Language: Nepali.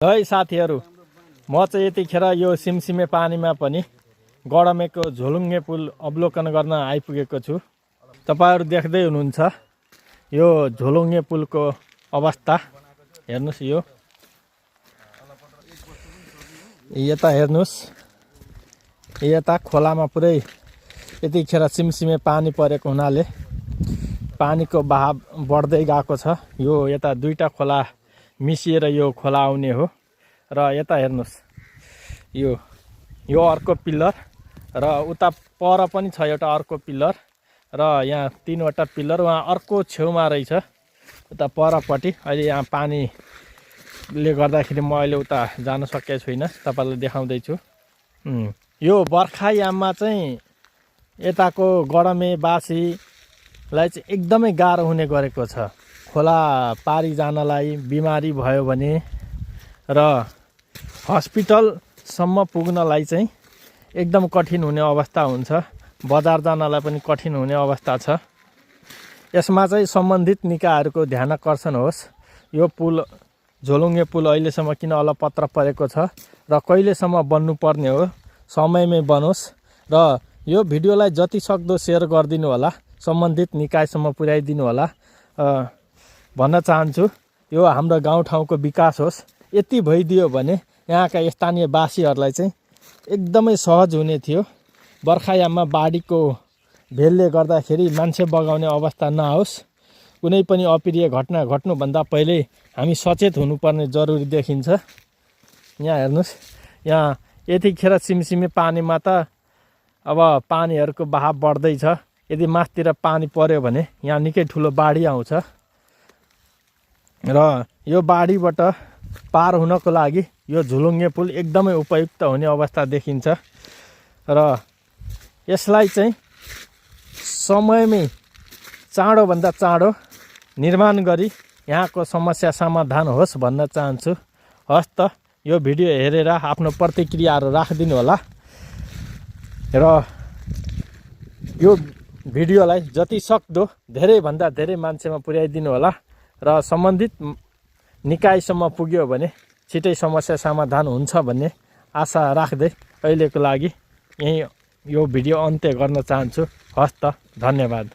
है साथीहरू, म चाहिँ यतिखेर यो सिमसिमे पानीमा पनि गडमेको झोलुङ्गे पुल अवलोकन गर्न आइपुगेको छु। तपाईहरु देख्दै हुनुहुन्छ यो झोलुङ्गे पुलको अवस्था। हेर्नुस्, यो यता हेर्नुस्, यता खोलामा पुरै यतिखेर सिमसिमे पानी परेको हुनाले पानीको बहाव बढ्दै गएको छ। यो यता दुईटा खोला मिसिएर यो खोला आउने हो। र यता हेर्नुस्, यो अर्को पिल्लर र उता पर पनि छ एउटा अर्को पिल्लर र यहाँ तीनवटा पिल्लर वहाँ अर्को छेउमा रहेछ उता परपट्टि। अहिले यहाँ पानीले गर्दाखेरि म अहिले उता जान सकेको छुइनँ, तपाईलाई देखाउँदै छु। यो बर्खायाममा चाहिँ यताको गडमेवासीलाई चाहिँ एकदमै गाह्रो हुने गरेको छ। खोला पारी जानलाई बिमारी भयो भने र हस्पिटलसम्म पुग्नलाई चाहिँ एकदम कठिन हुने अवस्था हुन्छ। बजार जानलाई पनि कठिन हुने अवस्था छ। यसमा चाहिँ सम्बन्धित निकायहरूको ध्यान आकर्षण होस्। यो पुल झोलुङ्गे पुल अहिलेसम्म किन अलपत्र परेको छ र कहिलेसम्म बन्नुपर्ने हो, समयमै बनोस्। र यो भिडियोलाई जति सक्दो सेयर गरिदिनु होला, सम्बन्धित निकायसम्म पुर्याइदिनु होला भन्न चाहन्छु। यो हाम्रो गाउँठाउँको विकास होस्। यति भइदियो भने यहाँका स्थानीयवासीहरूलाई चाहिँ एकदमै सहज हुने थियो। बर्खायाममा बाढीको भेलले गर्दाखेरि मान्छे बगाउने अवस्था नआओस्। कुनै पनि अप्रिय घटना घट्नुभन्दा पहिल्यै हामी सचेत हुनुपर्ने जरुरी देखिन्छ। यहाँ हेर्नुस्, यहाँ यतिखेर सिमसिमे पानीमा त अब पानीहरूको बहाव बढ्दैछ। यदि माथितिर पानी पर्यो भने यहाँ निकै ठुलो बाढी आउँछ र यो बाढीबाट पार हुनको लागि यो झोलुङ्गे पुल एकदमै उपयुक्त हुने अवस्था देखिन्छ। र यसलाई चाहिँ समयमै चाँडोभन्दा चाँडो निर्माण गरी यहाँको समस्या समाधान होस् भन्न चाहन्छु। हस् त, यो भिडियो हेरेर आफ्नो प्रतिक्रियाहरू राखिदिनु होला र यो भिडियोलाई जति सक्दो धेरैभन्दा धेरै मान्छेमा पुर्याइदिनु होला र सम्बन्धित निकायसम्म पुग्यो भने छिटै समस्या समाधान हुन्छ भन्ने आशा राख्दै अहिलेको लागि यही यो भिडियो अन्त्य गर्न चाहन्छु। हस् त, धन्यवाद।